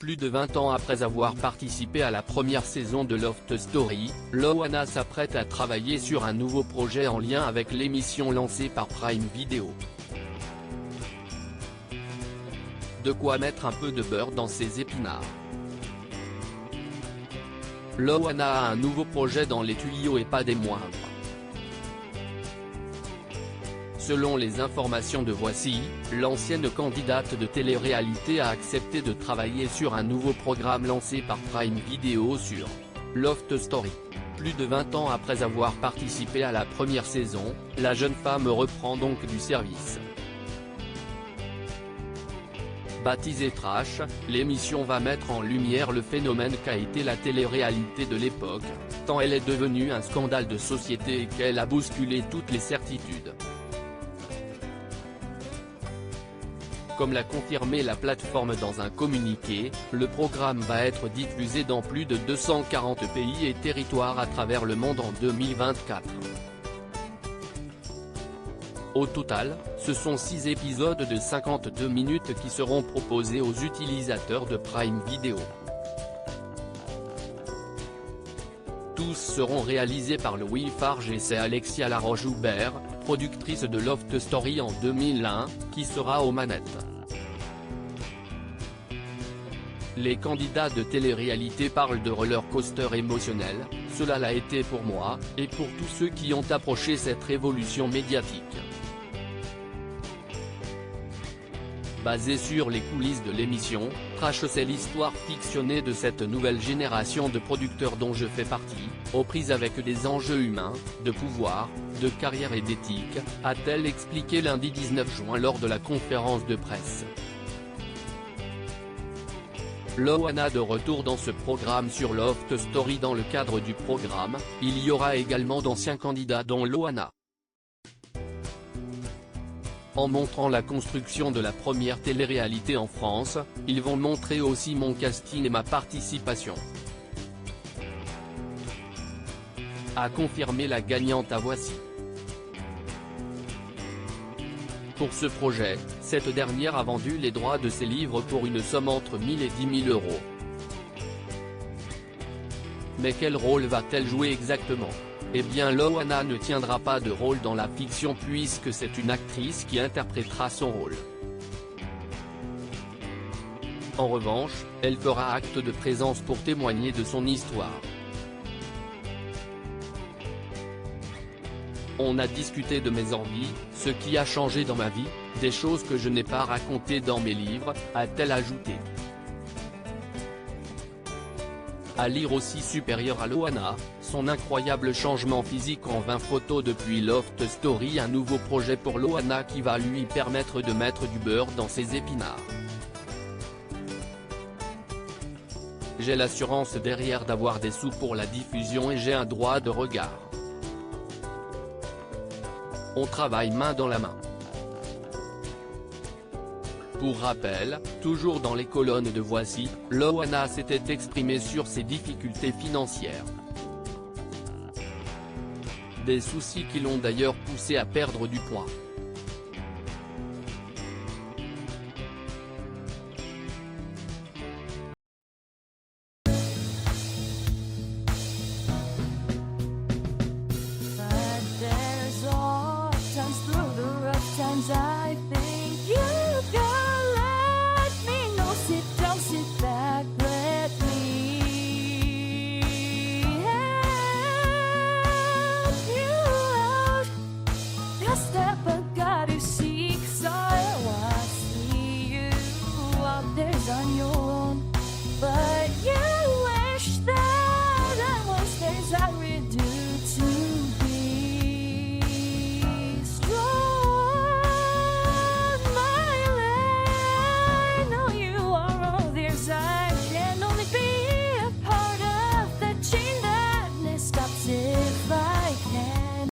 Plus de 20 ans après avoir participé à la première saison de Loft Story, Loana s'apprête à travailler sur un nouveau projet en lien avec l'émission lancée par Prime Video. De quoi mettre un peu de beurre dans ses épinards. Loana a un nouveau projet dans les tuyaux et pas des moindres. Selon les informations de Voici, l'ancienne candidate de télé-réalité a accepté de travailler sur un nouveau programme lancé par Prime Video sur Loft Story. Plus de 20 ans après avoir participé à la première saison, la jeune femme reprend donc du service. Baptisée Trash, l'émission va mettre en lumière le phénomène qu'a été la télé-réalité de l'époque, tant elle est devenue un scandale de société et qu'elle a bousculé toutes les certitudes. Comme l'a confirmé la plateforme dans un communiqué, le programme va être diffusé dans plus de 240 pays et territoires à travers le monde en 2024. Au total, ce sont 6 épisodes de 52 minutes qui seront proposés aux utilisateurs de Prime Video. Tous seront réalisés par Louis Farge et c'est Alexia Laroche-Joubert, productrice de Loft Story en 2001, qui sera aux manettes. Les candidats de télé-réalité parlent de roller coaster émotionnel, cela l'a été pour moi, et pour tous ceux qui ont approché cette révolution médiatique. Basée sur les coulisses de l'émission, Trash c'est l'histoire fictionnée de cette nouvelle génération de producteurs dont je fais partie, aux prises avec des enjeux humains, de pouvoir, de carrière et d'éthique, a-t-elle expliqué lundi 19 juin lors de la conférence de presse. Loana de retour dans ce programme sur Loft Story. Dans le cadre du programme, il y aura également d'anciens candidats dont Loana. En montrant la construction de la première télé-réalité en France, ils vont montrer aussi mon casting et ma participation. A confirmé la gagnante à Voici. Pour ce projet, cette dernière a vendu les droits de ses livres pour une somme entre 1 000 et 10 000 €. Mais quel rôle va-t-elle jouer exactement ? Eh bien Loana ne tiendra pas de rôle dans la fiction puisque c'est une actrice qui interprétera son rôle. En revanche, elle fera acte de présence pour témoigner de son histoire. On a discuté de mes envies, ce qui a changé dans ma vie, des choses que je n'ai pas racontées dans mes livres, a-t-elle ajouté. À lire aussi supérieur à Loana, son incroyable changement physique en 20 photos depuis Loft Story. Un nouveau projet pour Loana qui va lui permettre de mettre du beurre dans ses épinards. J'ai l'assurance derrière d'avoir des sous pour la diffusion et j'ai un droit de regard. On travaille main dans la main. Pour rappel, toujours dans les colonnes de Voici, Loana s'était exprimée sur ses difficultés financières. Des soucis qui l'ont d'ailleurs poussé à perdre du poids. I think you can let me know. Sit down, sit back, let me help you out. The step I gotta seek, so I see you out there on your own. But